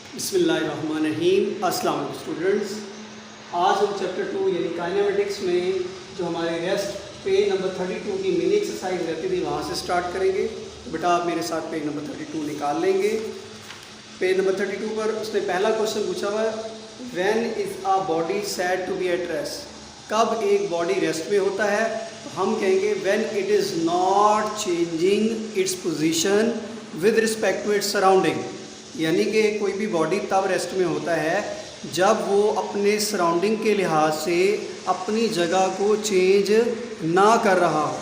बिस्मिल्लाहिर्रहमानिर्रहीम। अस्सलाम वालेकुम स्टूडेंट्स। आज हम चैप्टर 2 यानी काइनेमेटिक्स में जो हमारे रेस्ट पेज नंबर 32 की मिनी एक्सरसाइज रहती थी वहाँ से स्टार्ट करेंगे। तो बेटा आप मेरे साथ पेज नंबर 32 निकाल लेंगे। पेज नंबर 32 पर उसने पहला क्वेश्चन पूछा हुआ है, when is a body said to be at rest. कब एक बॉडी रेस्ट में होता है? तो हम कहेंगे when it is not changing its position with respect to its surrounding. यानी कि कोई भी बॉडी तब रेस्ट में होता है जब वो अपने सराउंडिंग के लिहाज से अपनी जगह को चेंज ना कर रहा हो।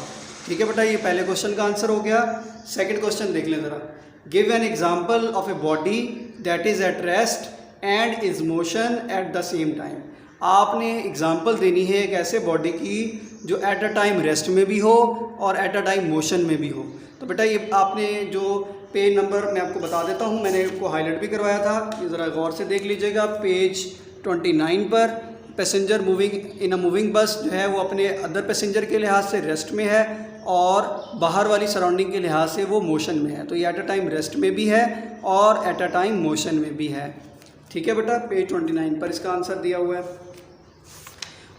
ठीक है बेटा, ये पहले क्वेश्चन का आंसर हो गया। सेकंड क्वेश्चन देख लें ज़रा। Give an example of a body that is at rest and is motion at the same time. आपने एग्जांपल देनी है एक ऐसे बॉडी की जो एट अ टाइम रेस्ट में भी हो और एट अ टाइम मोशन में भी हो। तो बेटा ये आपने जो पेज नंबर मैं आपको बता देता हूँ, मैंने आपको हाईलाइट भी करवाया था, ये ज़रा गौर से देख लीजिएगा। पेज 29 पर passenger moving in a moving बस जो है वो अपने अदर पैसेंजर के लिहाज से रेस्ट में है और बाहर वाली सराउंडिंग के लिहाज से वो मोशन में है। तो ये एट अ टाइम रेस्ट में भी है और एट अ टाइम मोशन में भी है। ठीक है बेटा, पेज 29 पर इसका आंसर दिया हुआ है।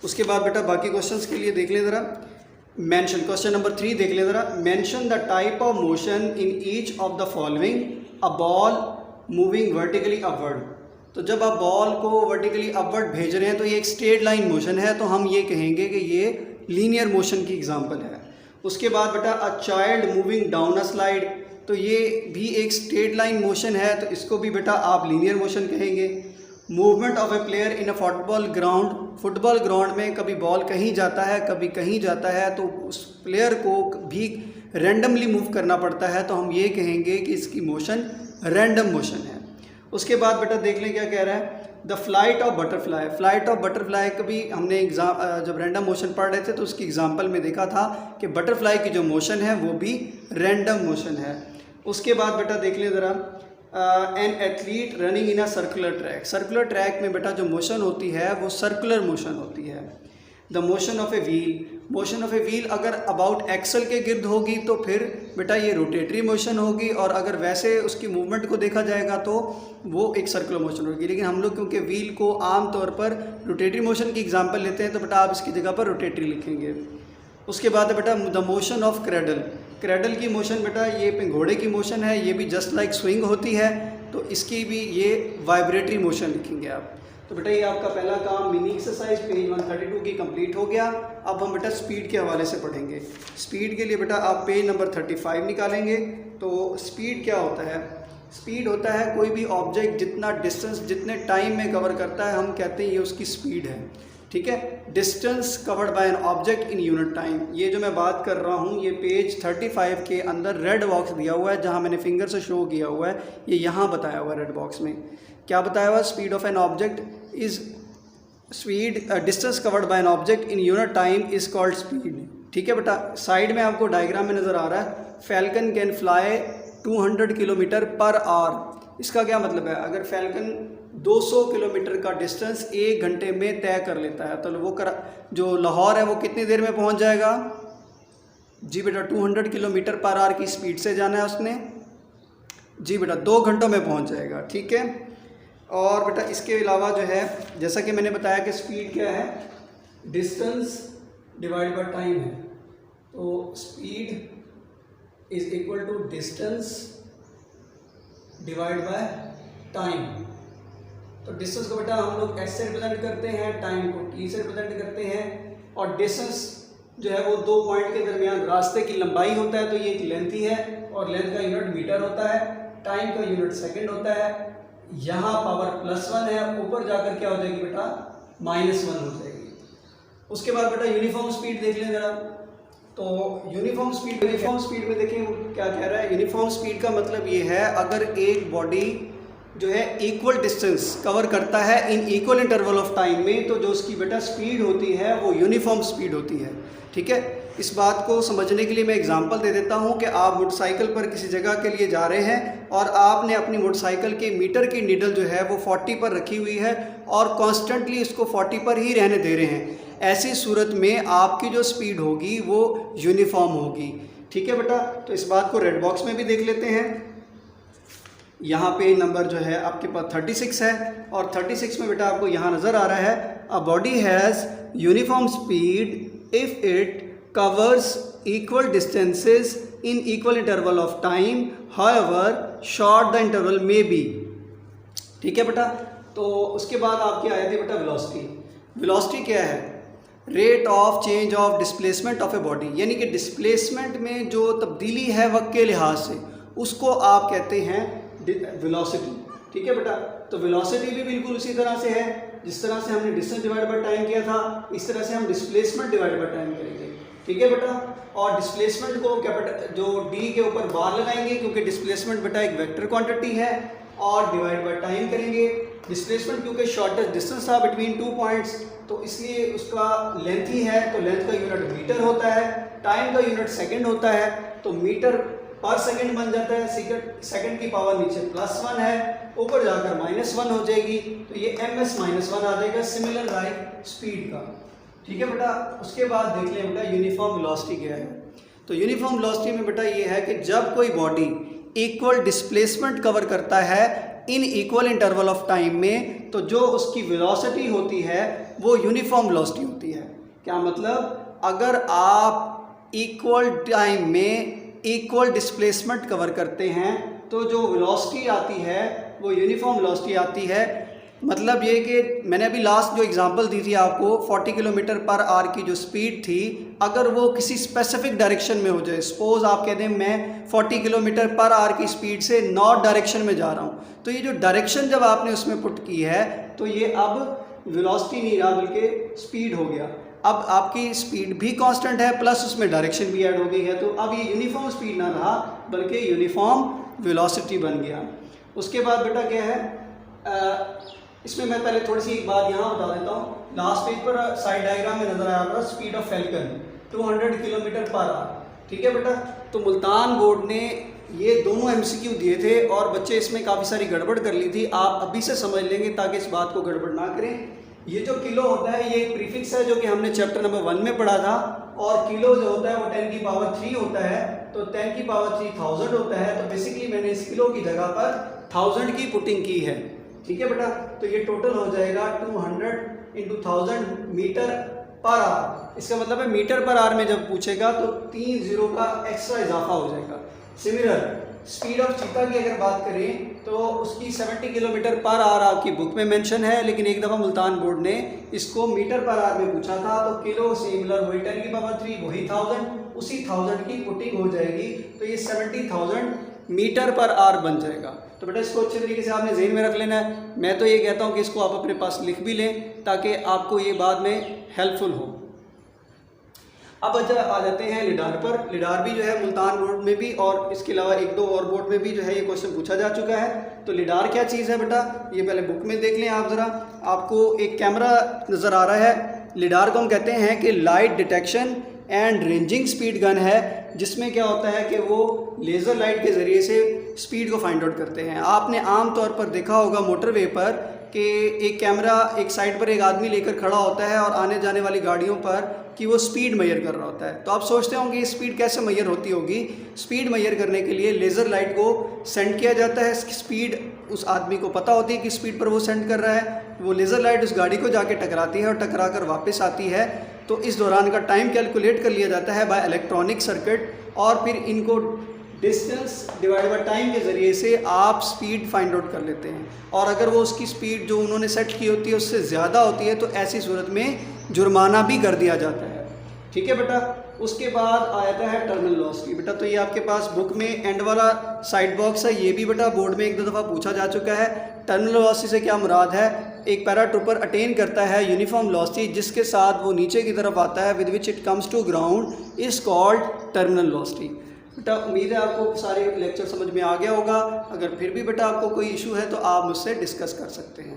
उसके बाद बेटा बाकी क्वेश्चंस के लिए देख लें ज़रा। मेंशन क्वेश्चन नंबर 3 देख लें ज़रा। Mention the type of motion in each of the following. A ball moving vertically upward. तो जब आप बॉल को वर्टिकली अपवर्ड भेज रहे हैं तो ये एक स्ट्रेट लाइन मोशन है, तो हम ये कहेंगे कि ये लीनियर मोशन की एग्जांपल है। उसके बाद बेटा a child moving down a slide, तो ये भी एक स्ट्रेट लाइन मोशन है, तो इसको भी बेटा आप लीनियर मोशन कहेंगे। Movement of A player in a football ground, football ground में कभी बॉल कहीं जाता है कभी कहीं जाता है, तो उस प्लेयर को भी रैंडमली मूव करना पड़ता है, तो हम ये कहेंगे कि इसकी मोशन रैंडम मोशन है। उसके बाद बेटा देख लें क्या कह रहा है। The flight of butterfly. Flight of butterfly कभी हमने जब रैंडम मोशन पढ़ रहे थे तो उसकी एग्जाम्पल में देखा था कि बटरफ्लाई की जो मोशन है वो भी रैंडम मोशन है। उसके बाद बेटा देख लें ज़रा। An athlete running in a circular track. Circular track में बेटा जो मोशन होती है वो सर्कुलर मोशन होती है। The motion of a wheel. Motion of a wheel अगर अबाउट एक्सल के गिर्द होगी तो फिर बेटा ये रोटेटरी मोशन होगी, और अगर वैसे उसकी मूवमेंट को देखा जाएगा तो वो एक सर्कुलर मोशन होगी। लेकिन हम लोग क्योंकि व्हील को आम तौर पर रोटेटरी मोशन की एग्जांपल लेते हैं तो बेटा आप इसकी जगह पर रोटेटरी लिखेंगे। उसके बाद है बेटा the motion of cradle. Cradle की मोशन बेटा ये घोड़े की मोशन है, ये भी जस्ट लाइक स्विंग होती है, तो इसकी भी ये वाइब्रेटरी मोशन लिखेंगे आप। तो बेटा ये आपका पहला काम मिनी एक्सरसाइज पेज 132 की कंप्लीट हो गया। अब हम बेटा स्पीड के हवाले से पढ़ेंगे। स्पीड के लिए बेटा आप पेज नंबर 35 निकालेंगे। तो स्पीड क्या होता है? स्पीड होता है कोई भी ऑब्जेक्ट जितना डिस्टेंस जितने टाइम में कवर करता है हम कहते हैं ये उसकी स्पीड है। ठीक है, distance covered by an object in unit time. ये जो मैं बात कर रहा हूँ ये पेज 35 के अंदर रेड बॉक्स दिया हुआ है, जहाँ मैंने फिंगर से शो किया हुआ है, ये यहाँ बताया हुआ है रेड बॉक्स में। क्या बताया हुआ? Speed of an object is speed distance covered by an object in unit time is called speed. ठीक है बेटा, साइड में आपको डायग्राम में नज़र आ रहा है falcon can fly 200 kilometre per hour. इसका क्या मतलब है? अगर फैल्कन 200 किलोमीटर का डिस्टेंस 1 घंटे में तय कर लेता है तो वो जो लाहौर है वो कितनी देर में पहुंच जाएगा? जी बेटा 200 किलोमीटर पर आवर की स्पीड से जाना है उसने। जी बेटा 2 घंटों में पहुंच जाएगा। ठीक है, और बेटा इसके अलावा जो है जैसा कि मैंने बताया कि स्पीड क्या है? डिस्टेंस डिवाइड बाय टाइम है। तो speed is equal to distance divide by time. तो डिस्टेंस को बेटा हम लोग एस से रिप्रेजेंट करते हैं, टाइम को टी से रिप्रेजेंट करते हैं, और डिस्टेंस जो है वो 2 पॉइंट के दरमियान रास्ते की लंबाई होता है, तो ये एक लेंथ ही है, और लेंथ का यूनिट मीटर होता है, टाइम का यूनिट सेकंड होता है। यहाँ पावर +1 है, ऊपर जाकर क्या हो जाएगी बेटा? -1 हो जाएगी। उसके बाद बेटा यूनिफॉर्म स्पीड देख लें जरा। तो यूनिफॉर्म स्पीड में देखें वो क्या कह रहा है। यूनिफॉर्म स्पीड का मतलब ये है अगर एक बॉडी जो है इक्वल डिस्टेंस कवर करता है in equal interval of time में, तो जो उसकी बेटा स्पीड होती है वो यूनिफॉर्म स्पीड होती है। ठीक है, इस बात को समझने के लिए मैं एग्जांपल दे देता हूं कि आप मोटरसाइकिल पर किसी जगह के लिए जा रहे हैं और आपने अपनी मोटरसाइकिल के मीटर की नीडल जो है वो 40 पर रखी हुई है और कॉन्स्टेंटली इसको 40 पर ही रहने दे रहे हैं। ऐसी सूरत में आपकी जो स्पीड होगी वो यूनिफॉर्म होगी। ठीक है बेटा, तो इस बात को रेड बॉक्स में भी देख लेते हैं। यहाँ पे नंबर जो है आपके पास 36 है, और 36 में बेटा आपको यहाँ नज़र आ रहा है a body has uniform speed if it covers equal distances in equal interval of time, however short the interval may be. ठीक है बेटा। तो उसके बाद आपकी आ जाती है बेटा वेलोसिटी। वेलोसिटी क्या है? Rate of change of displacement of a body, यानी कि डिस्प्लेसमेंट में जो तब्दीली है वक्त के लिहाज से, उसको आप कहते हैं वेलोसिटी। ठीक है बेटा। तो वेलोसिटी भी बिल्कुल उसी तरह से है, जिस तरह से हमने डिस्टेंस डिवाइड बाय टाइम किया था, इस तरह से हम डिस्प्लेसमेंट डिवाइड बाय टाइम करेंगे। ठीक है बेटा। और डिस्प्लेसमेंट को कैपिटल जो डी के ऊपर बार लगाएंगे, क्योंकि डिस्प्लेसमेंट बेटा एक वेक्टर क्वांटिटी है, और डिवाइड बाय टाइम करेंगे। डिस्प्लेसमेंट क्योंकि शॉर्टेस्ट डिस्टेंस था बिटवीन 2 पॉइंट्स, तो इसलिए उसका लेंथ ही है, तो लेंथ का यूनिट मीटर होता है, टाइम का यूनिट सेकंड होता है, तो मीटर पर सेकंड बन जाता है। सेकंड की पावर नीचे +1 है, ऊपर जाकर -1 हो जाएगी, तो ये ms-1 आ जाएगा, सिमिलर लाइक स्पीड का। ठीक है बेटा। उसके बाद देख लें बेटा यूनिफॉर्म वेलोसिटी क्या है। तो यूनिफॉर्म वेलोसिटी में बेटा ये है कि जब कोई बॉडी इक्वल डिस्प्लेसमेंट कवर करता है in equal interval of time में, तो जो उसकी वेलोसिटी होती है वो यूनिफॉर्म वेलोसिटी होती है। क्या मतलब? अगर आप इक्वल टाइम में इक्वल डिस्प्लेसमेंट कवर करते हैं तो जो वेलोसिटी आती है वो यूनिफॉर्म वेलोसिटी आती है। मतलब ये कि मैंने अभी लास्ट जो एग्जांपल दी थी आपको, 40 किलोमीटर पर आवर की जो स्पीड थी, अगर वो किसी स्पेसिफिक डायरेक्शन में हो जाए, सपोज आप कह दें मैं 40 किलोमीटर पर आवर की स्पीड से नॉर्थ डायरेक्शन में जा रहा हूँ, तो ये जो डायरेक्शन जब आपने उसमें पुट की है तो ये अब वेलोसिटी नहीं रहा बल्कि स्पीड हो गया। अब आपकी स्पीड भी कांस्टेंट है प्लस उसमें डायरेक्शन भी ऐड हो गई है, तो अब ये यूनिफॉर्म स्पीड ना रहा बल्कि यूनिफॉर्म वेलोसिटी बन गया। उसके बाद बेटा क्या है, इसमें मैं पहले थोड़ी सी एक बात यहाँ बता देता हूँ। लास्ट पेज पर साइड डायग्राम में नजर आया होगा speed of falcon 200 kilometre per hour. ठीक है बेटा। तो मुल्तान बोर्ड ने ये दोनों MCQ दिए थे और बच्चे इसमें काफ़ी सारी गड़बड़ कर ली थी। आप अभी से समझ लेंगे ताकि इस बात को गड़बड़ ना करें। ये जो किलो होता है ये एक प्रीफिक्स है जो कि हमने चैप्टर नंबर 1 में पढ़ा था, और किलो जो होता है वो 10 की पावर 3 होता है, तो 10 की पावर 3 1000 होता है। तो बेसिकली मैंने इस किलो की जगह पर 1000 की पुटिंग की है। ठीक है बेटा। तो ये टोटल हो जाएगा 200 × 1000 मीटर पर आवर। इसका मतलब है मीटर पर आवर में जब पूछेगा तो 3 0 का एक्स्ट्रा इजाफा हो जाएगा। सिमिलर स्पीड ऑफ चीता की अगर बात करें तो उसकी 70 किलोमीटर पर आवर आपकी बुक में मेंशन है, लेकिन एक दफ़ा मुल्तान बोर्ड ने इसको मीटर पर आवर में पूछा था, तो किलो सिमिलर वही 10 की पावर 3 वही 1000, उसी 1000 की पुटिंग हो जाएगी, तो ये 70,000 मीटर पर आवर बन जाएगा। तो बेटा इसको अच्छे तरीके से आपने ज़हन में रख लेना है। मैं तो ये कहता हूँ कि इसको आप अपने पास लिख भी लें ताकि आपको ये बाद में हेल्पफुल हो। अब आ जाते हैं लिडार पर। लिडार भी जो है मुल्तान बोर्ड में भी और इसके अलावा 1-2 और बोर्ड में भी जो है ये क्वेश्चन पूछा जा चुका है। तो लिडार क्या चीज़ है बेटा, ये पहले बुक में देख लें आप ज़रा। आपको एक कैमरा नज़र आ रहा है। लिडार को हम कहते हैं कि light detection and ranging speed gun है, जिसमें क्या होता है कि वो लेज़र लाइट के ज़रिए से स्पीड को फाइंड आउट करते हैं। आपने आम तौर पर देखा होगा मोटरवे पर कि एक कैमरा एक साइड पर एक आदमी लेकर खड़ा होता है और आने जाने वाली गाड़ियों पर कि वो स्पीड मेजर कर रहा होता है। तो आप सोचते होंगे स्पीड कैसे मेजर होती होगी। स्पीड मेजर करने के लिए लेज़र लाइट को सेंड किया जाता है। स्पीड उस आदमी को पता होती है कि स्पीड पर वो सेंड कर रहा है, वो लेज़र लाइट उस गाड़ी को जाके टकराती है और टकरा कर वापस आती है। तो इस दौरान का टाइम कैलकुलेट कर लिया जाता है बाय इलेक्ट्रॉनिक सर्किट, और फिर इनको डिस्टेंस डिवाइड बाय टाइम के ज़रिए से आप स्पीड फाइंड आउट कर लेते हैं। और अगर वो उसकी स्पीड जो उन्होंने सेट की होती है उससे ज़्यादा होती है तो ऐसी सूरत में जुर्माना भी कर दिया जाता है। ठीक है बेटा। उसके बाद आ जाता है टर्मिनल वेलोसिटी। बेटा तो ये आपके पास बुक में एंड वाला साइड बॉक्स है, ये भी बेटा बोर्ड में 1-2 दफ़ा पूछा जा चुका है। टर्मिनल वेलोसिटी से क्या मुराद है, एक पैराट्रूपर अटेन करता है यूनिफॉर्म वेलोसिटी जिसके साथ वो नीचे की तरफ आता है, with which it comes to ground is called terminal velocity. बेटा उम्मीद है आपको सारे लेक्चर समझ में आ गया होगा। अगर फिर भी बेटा आपको कोई इशू है तो आप मुझसे डिस्कस कर सकते हैं।